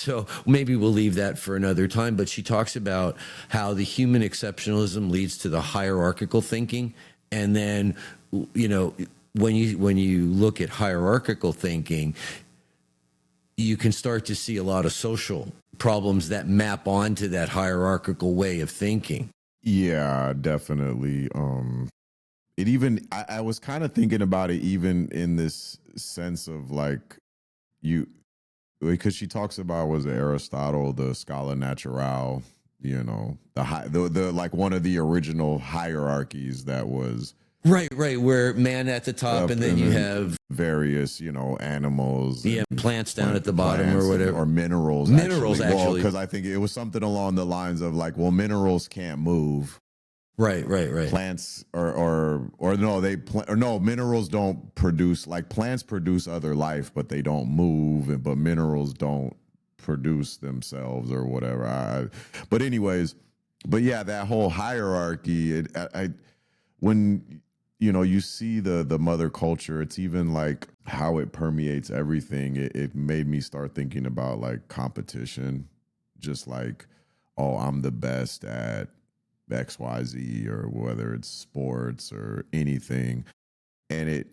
So maybe we'll leave that for another time. But she talks about how the human exceptionalism leads to the hierarchical thinking. And then, you know, when you look at hierarchical thinking, you can start to see a lot of social problems that map onto that hierarchical way of thinking. Yeah, definitely. It even, I was kind of thinking about it even in this sense of like because she talks about, was it Aristotle, the Scala Naturae, you know, the like one of the original hierarchies that was Right, where man at the top, and then you have various, you know, animals, plants down at the bottom, or whatever, or minerals. Minerals, actually, because I think it was something along the lines of like, well, minerals can't move. Right. Plants no, minerals don't produce, like plants produce other life, but they don't move, but minerals don't produce themselves or whatever. But anyways, yeah, that whole hierarchy, when you know, you see the mother culture, it's even like how it permeates everything. It made me start thinking about like competition, just like, oh, I'm the best at XYZ, or whether it's sports or anything. And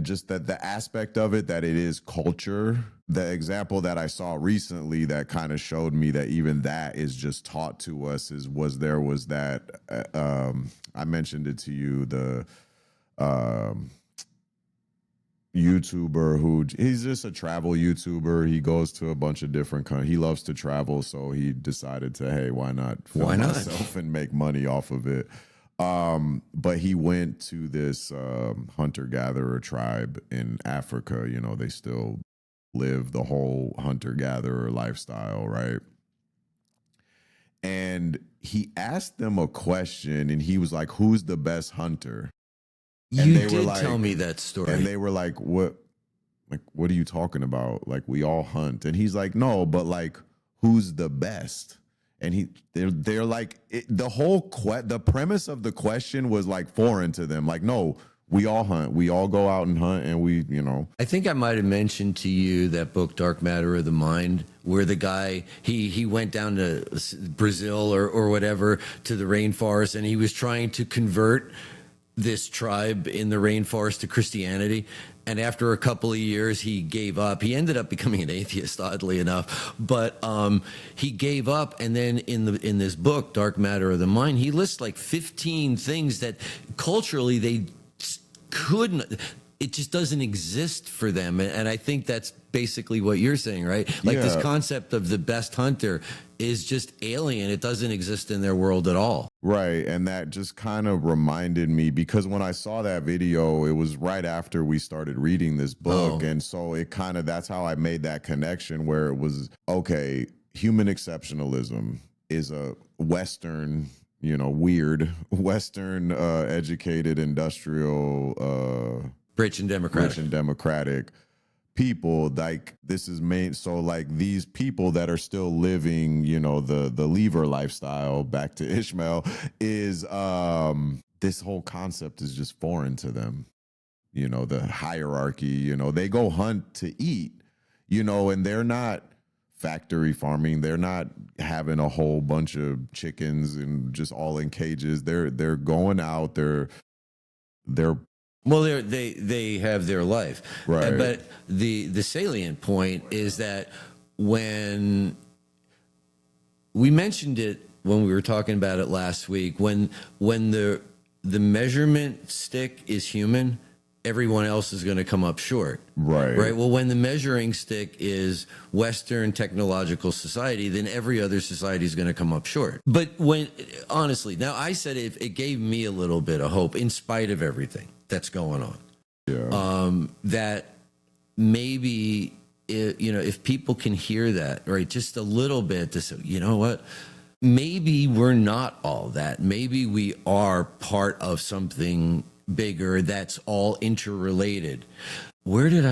just that the aspect of it, that it is culture. The example that I saw recently that kind of showed me that even that is just taught to us was that I mentioned it to you, the YouTuber he's just a travel YouTuber. He goes to a bunch of different countries. He loves to travel, so he decided to, hey, why not film myself and make money off of it? But he went to this hunter-gatherer tribe in Africa. You know, they still live the whole hunter-gatherer lifestyle, right? And he asked them a question, and he was like, who's the best hunter? And you did tell me that story. And they were like, what are you talking about? Like, we all hunt. And he's like, no, but like, who's the best? And they're like, the premise of the question was like foreign to them. Like, no, we all hunt. We all go out and hunt, and we, you know. I think I might have mentioned to you that book, Dark Matter of the Mind, where the guy, he went down to Brazil or whatever, to the rainforest, and he was trying to convert this tribe in the rainforest to Christianity. And after a couple of years, he gave up. He ended up becoming an atheist, oddly enough. But he gave up. And then in this book, Dark Matter of the Mind, he lists like 15 things that culturally they couldn't. It just doesn't exist for them. And I think that's basically what you're saying, right? Like, this concept of the best hunter is just alien. It doesn't exist in their world at all. Right. And that just kind of reminded me, because when I saw that video, it was right after we started reading this book. And so it kind of, that's how I made that connection, where it was, okay, human exceptionalism is a Western, you know, weird Western educated industrial rich and democratic people. Like, this is main. So like, these people that are still living, you know, the lever lifestyle, back to Ishmael, is this whole concept is just foreign to them. You know, the hierarchy, you know, they go hunt to eat, you know, and they're not factory farming. They're not having a whole bunch of chickens and just all in cages. They're going out. They're Well, they have their life, right? But the salient point is that when we mentioned it, when we were talking about it last week, when the measurement stick is human, everyone else is going to come up short. Right. Well, when the measuring stick is Western technological society, then every other society is going to come up short. But honestly, now I said it gave me a little bit of hope in spite of everything that's going on. Yeah. That maybe, if people can hear that, right, just a little bit, to say, you know what, maybe we're not all that. Maybe we are part of something bigger that's all interrelated. Where did